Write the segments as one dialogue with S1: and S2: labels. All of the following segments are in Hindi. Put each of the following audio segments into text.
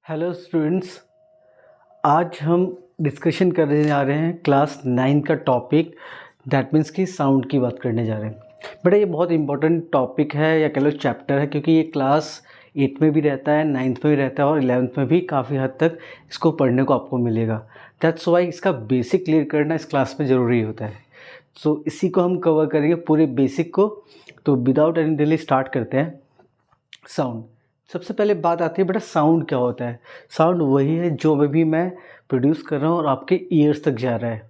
S1: हेलो स्टूडेंट्स, आज हम डिस्कशन करने जा रहे हैं क्लास 9 का टॉपिक। दैट मीन्स कि साउंड की बात करने जा रहे हैं। बेटा ये बहुत इंपॉर्टेंट टॉपिक है या कह लो चैप्टर है, क्योंकि ये क्लास 8 में भी रहता है, 9th में भी रहता है और 11th में भी काफ़ी हद तक इसको पढ़ने को आपको मिलेगा। दैट्स वाई इसका बेसिक क्लियर करना इस क्लास में ज़रूरी होता है। सो इसी को हम कवर करेंगे, पूरे बेसिक को। तो विदाउट एनी डिले स्टार्ट करते हैं। साउंड, सबसे पहले बात आती है बेटा साउंड क्या होता है। साउंड वही है जो अभी मैं प्रोड्यूस कर रहा हूँ और आपके ईयर्स तक जा रहा है।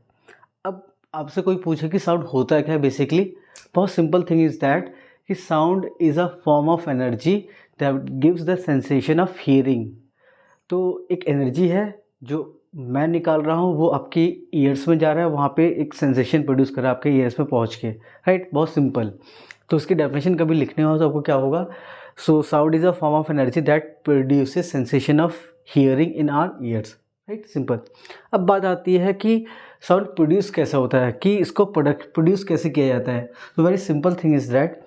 S1: अब आपसे कोई पूछे कि साउंड होता है क्या, बेसिकली बहुत सिंपल थिंग इज़ दैट कि sound is a form of energy that gives the sensation of hearing. तो एक एनर्जी है जो मैं निकाल रहा हूँ, वो आपके ईयर्स में जा रहा है, वहाँ पे एक सेंसेशन प्रोड्यूस कर रहा है आपके ईयर्स में पहुँच के, राइट। बहुत सिंपल। तो उसकी डेफिनेशन कभी लिखने हो तो आपको क्या होगा, so sound is a form of energy that produces sensation of hearing in our ears, right, simple. अब बात आती है कि साउंड प्रोड्यूस कैसा होता है, कि इसको प्रोड्यूस कैसे किया जाता है। तो very simple thing is that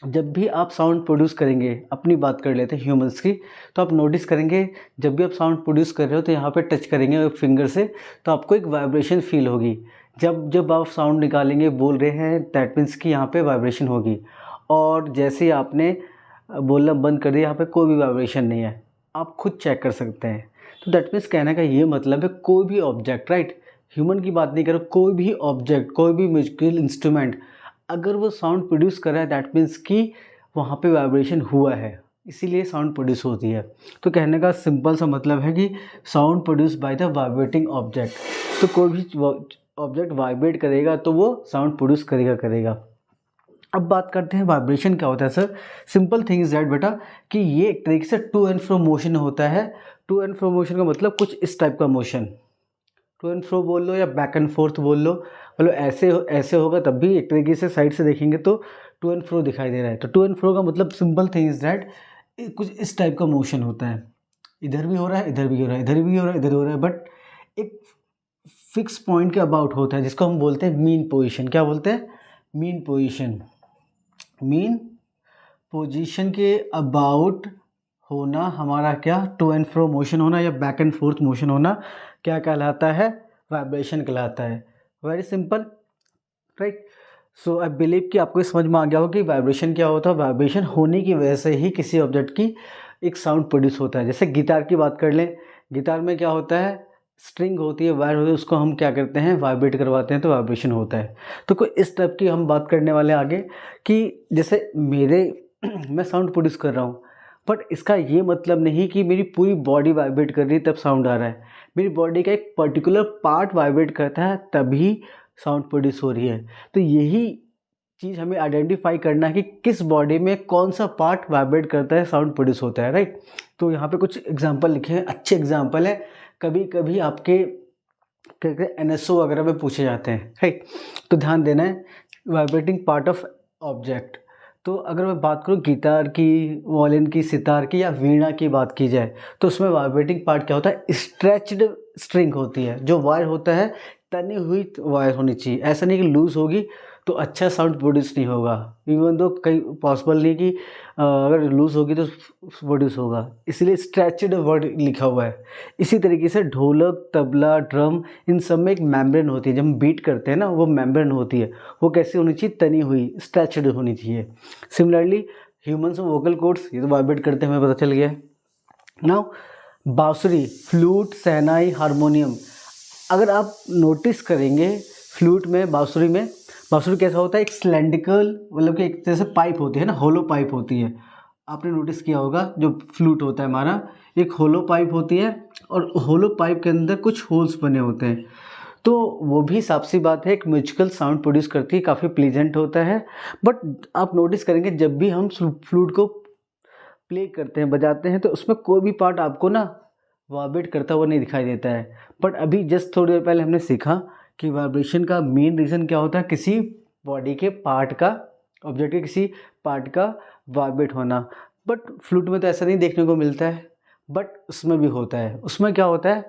S1: जब भी आप साउंड प्रोड्यूस करेंगे, अपनी बात कर लेते हैं ह्यूमंस की, तो आप नोटिस करेंगे जब भी आप साउंड प्रोड्यूस कर रहे हो तो यहाँ पे टच करेंगे फिंगर से, तो आपको एक वाइब्रेशन फील होगी। जब जब आप साउंड निकालेंगे, बोल रहे हैं, दैट मीन्स कि यहाँ पे वाइब्रेशन होगी। और जैसे ही आपने बोलना बंद कर दिया, यहाँ पे कोई भी वाइब्रेशन नहीं है, आप खुद चेक कर सकते हैं। तो दैट मीन्स कहने का ये मतलब है कोई भी ऑब्जेक्ट, राइट, ह्यूमन की बात नहीं करो, कोई भी ऑब्जेक्ट, कोई भी म्यूजिकल इंस्ट्रूमेंट अगर वो साउंड प्रोड्यूस कर रहा है, दैट मीन्स कि वहाँ पे वाइब्रेशन हुआ है, इसीलिए साउंड प्रोड्यूस होती है। तो कहने का सिंपल सा मतलब है कि sound produce by the vibrating object. तो कोई भी ऑब्जेक्ट वाइब्रेट करेगा तो वो साउंड प्रोड्यूस करेगा। अब बात करते हैं वाइब्रेशन क्या होता है sir. Simple thing is that बेटा कि ये एक तरीके से टू एंड फ्रो मोशन होता है। टू एंड फ्रो मोशन का मतलब कुछ इस टाइप का मोशन, टू एंड फ्रो बोल लो या बैक एंड फोर्थ बोल लो, मतलब ऐसे होगा तब भी एक तरीके से साइड से देखेंगे तो टू एंड फ्रो दिखाई दे रहा है। तो टू एंड फ्रो का मतलब सिंपल थिंग इज दैट कुछ इस टाइप का मोशन होता है, इधर भी हो रहा है, इधर भी हो रहा है, इधर भी हो रहा है, इधर हो रहा है, बट एक फिक्स पॉइंट के अबाउट होता है, जिसको हम बोलते हैं मीन पोजिशन। क्या बोलते हैं? Mean position. मीन पोजीशन के अबाउट होना हमारा क्या, टू एंड फ्रो मोशन होना या बैक एंड फोर्थ मोशन होना क्या कहलाता है? वाइब्रेशन कहलाता है। Very simple, right. So I believe कि आपको समझ में आ गया हो कि वाइब्रेशन क्या होता है। वाइब्रेशन होने की वजह से ही किसी ऑब्जेक्ट की एक साउंड प्रोड्यूस होता है। जैसे गिटार की बात कर लें, गिटार में क्या होता है, स्ट्रिंग होती है, वायर होती है, उसको हम क्या करते हैं, वाइब्रेट करवाते हैं, तो वाइब्रेशन होता है। तो कोई इस टाइप की हम बात करने वाले हैं आगे कि जैसे मैं साउंड प्रोड्यूस कर रहा हूँ, बट इसका ये मतलब नहीं कि मेरी पूरी बॉडी वाइब्रेट कर रही है तब साउंड आ रहा है। मेरी बॉडी का एक पर्टिकुलर पार्ट वाइब्रेट करता है तभी साउंड प्रोड्यूस हो रही है। तो यही चीज़ हमें आइडेंटिफाई करना है कि किस बॉडी में कौन सा पार्ट वाइब्रेट करता है, साउंड प्रोड्यूस होता है, राइट। तो यहाँ पे कुछ एग्जांपल लिखे हैं, अच्छे एग्जांपल है, कभी कभी आपके क्या कहते हैं NSO वगैरह में पूछे जाते हैं, राइट। तो ध्यान देना है, वाइब्रेटिंग पार्ट ऑफ ऑब्जेक्ट। तो अगर मैं बात करूँ गिटार की, वॉयलिन की, सितार की या वीणा की बात की जाए, तो उसमें वाइब्रेटिंग पार्ट क्या होता है, स्ट्रेच्ड स्ट्रिंग होती है। जो वायर होता है तनी हुई वायर होनी चाहिए, ऐसा नहीं कि लूज़ होगी तो अच्छा साउंड प्रोड्यूस नहीं होगा। इवन दो कई पॉसिबल नहीं कि अगर लूज़ होगी तो प्रोड्यूस होगा, इसलिए स्ट्रेच्ड वर्ड लिखा हुआ है। इसी तरीके से ढोलक, तबला, ड्रम, इन सब में एक मेम्ब्रेन होती है। जब हम बीट करते हैं ना, वो मेम्ब्रेन होती है, वो कैसी होनी चाहिए, तनी हुई, स्ट्रेच्ड होनी चाहिए। सिमिलरली ह्यूमन्स में वोकल कोड्स, ये तो वाइब्रेट करते हैं, हमें पता चल गया है। नाउ बांसुरी, फ्लूट, शहनाई, हारमोनियम, अगर आप नोटिस करेंगे फ्लूट में, बांसुरी कैसा होता है, एक सिलेंड्रिकल, मतलब कि एक तरह से पाइप होती है ना, होलो पाइप होती है। आपने नोटिस किया होगा जो फ्लूट होता है हमारा, एक होलो पाइप होती है और होलो पाइप के अंदर कुछ होल्स बने होते हैं। तो वो भी साफ सी बात है, एक म्यूजिकल साउंड प्रोड्यूस करती है, काफ़ी प्लीजेंट होता है। बट आप नोटिस करेंगे जब भी हम फ्लूट को प्ले करते हैं, बजाते हैं, तो उसमें कोई भी पार्ट आपको ना वाइब्रेट करता हुआ नहीं दिखाई देता है। बट अभी जस्ट थोड़ी देर पहले हमने सीखा कि वाइब्रेशन का मेन रीज़न क्या होता है, किसी बॉडी के पार्ट का, ऑब्जेक्ट के किसी पार्ट का वाइब्रेट होना। बट फ्लूट में तो ऐसा नहीं देखने को मिलता है, बट उसमें भी होता है। उसमें क्या होता है,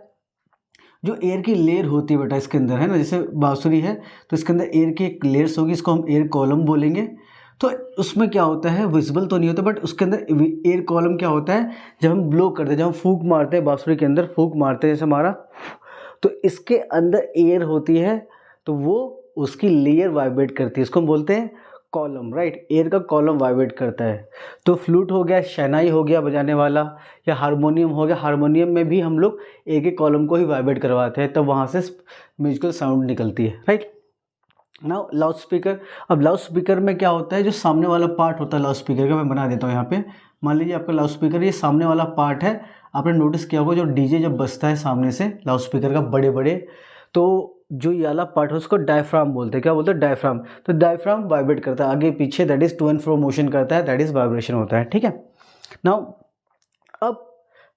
S1: जो एयर की लेयर होती है बेटा इसके अंदर, है ना, जैसे बांसुरी है तो इसके अंदर एयर की एक लेयर्स होगी, इसको हम एयर कॉलम बोलेंगे। तो उसमें क्या होता है, विजिबल तो नहीं होता, बट उसके अंदर एयर कॉलम क्या होता है, जब हम ब्लो करते हैं, जब हम फूंक मारते हैं बांसुरी के अंदर, फूंक मारते हैं जैसे हमारा, तो इसके अंदर एयर होती है, तो वो उसकी लेयर वाइब्रेट करती है, इसको हम बोलते हैं कॉलम, राइट। एयर का कॉलम वाइब्रेट करता है। तो फ्लूट हो गया, शहनाई हो गया बजाने वाला, या हारमोनियम हो गया, हारमोनियम में भी हम लोग एक एक कॉलम को ही वाइब्रेट करवाते हैं, तब वहाँ से म्यूजिकल साउंड निकलती है, राइट। Now loud speaker. अब लाउड स्पीकर में क्या होता है, जो सामने वाला पार्ट होता है लाउड स्पीकर का, मैं बना देता हूँ यहाँ पे। मान लीजिए आपका लाउड स्पीकर ये सामने वाला पार्ट है, आपने नोटिस किया होगा जो डीजे जब बजता है सामने से लाउड स्पीकर का बड़े बड़े, तो जो ये वाला पार्ट है उसको डायफ्राम बोलते हैं। क्या बोलते हैं? डायफ्राम। तो डायफ्राम वाइब्रेट करता है आगे पीछे, that is to and fro motion करता है, दैट इज वाइब्रेशन होता है, ठीक है। नाउ अब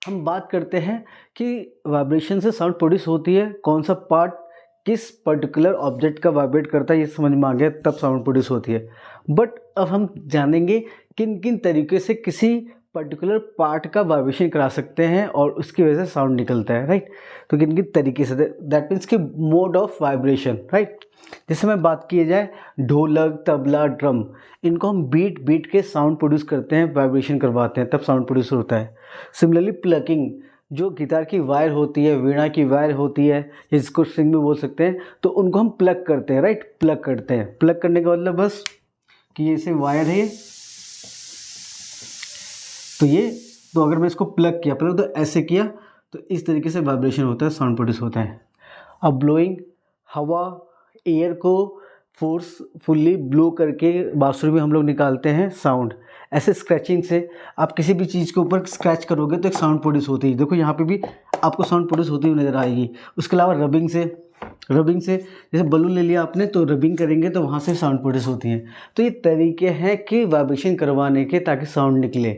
S1: हम बात करते हैं कि वाइब्रेशन से साउंड प्रोड्यूस होती है, कौन सा पार्ट किस पर्टिकुलर ऑब्जेक्ट का वाइब्रेट करता है, ये समझ में आ गया, तब साउंड प्रोड्यूस होती है। बट अब हम जानेंगे किन किन तरीके से किसी पर्टिकुलर पार्ट का वाइब्रेशन करा सकते हैं और उसकी वजह से साउंड निकलता है, राइट। तो किन किन तरीके से, दैट मीन्स कि मोड ऑफ वाइब्रेशन, राइट। जैसे मैं बात किए जाए ढोलक, तबला, ड्रम, इनको हम बीट बीट के साउंड प्रोड्यूस करते हैं, वाइब्रेशन करवाते हैं, तब साउंड प्रोड्यूस होता है। सिमिलरली प्लकिंग, जो गिटार की वायर होती है, वीणा की वायर होती है, जिसको स्ट्रिंग भी बोल सकते हैं, तो उनको हम प्लग करते हैं, राइट। प्लग करते हैं, प्लग करने का मतलब बस कि ये से वायर है, तो ये, तो अगर मैं इसको प्लग किया, प्लग तो ऐसे किया, तो इस तरीके से वाइब्रेशन होता है, साउंड प्रोड्यूस होता है। अब ब्लोइंग, हवा, एयर को फोर्सफुली ब्लो करके बांसुरी में हम लोग निकालते हैं साउंड। ऐसे स्क्रैचिंग से आप किसी भी चीज़ के ऊपर स्क्रैच करोगे तो एक साउंड प्रोड्यूस होती है। देखो यहाँ पे भी आपको साउंड प्रोड्यूस होती हुई नज़र आएगी। उसके अलावा रबिंग से, जैसे बलून ले लिया आपने तो रबिंग करेंगे तो वहाँ से साउंड प्रोड्यूस होती है। तो ये तरीके हैं कि वाइब्रेशन करवाने के, ताकि साउंड निकले।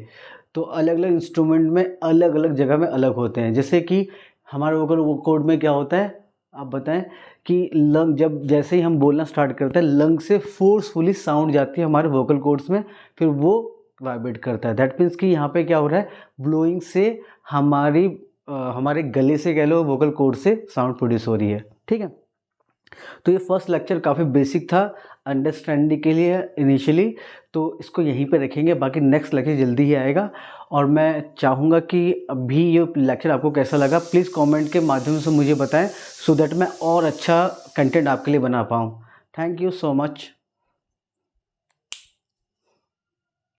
S1: तो अलग अलग इंस्ट्रूमेंट में अलग अलग जगह में अलग होते हैं। जैसे कि हमारे वोकल कोड में क्या होता है, आप बताएं कि लंग, जब जैसे ही हम बोलना स्टार्ट करते हैं, लंग से फोर्सफुली साउंड जाती है हमारे वोकल कोड्स में, फिर वो वाइब्रेट करता है। दैट मीन्स कि यहाँ पे क्या हो रहा है, ब्लोइंग से हमारे गले से कह लो, वोकल कोड से साउंड प्रोड्यूस हो रही है, ठीक है। तो ये फर्स्ट लेक्चर काफ़ी बेसिक था अंडरस्टैंडिंग के लिए इनिशियली, तो इसको यहीं पे रखेंगे, बाकी नेक्स्ट लेक्चर जल्दी ही आएगा। और मैं चाहूँगा कि अभी ये लेक्चर आपको कैसा लगा, प्लीज़ कमेंट के माध्यम से मुझे बताएं, सो दैट मैं और अच्छा कंटेंट आपके लिए बना पाऊँ। Thank you so much.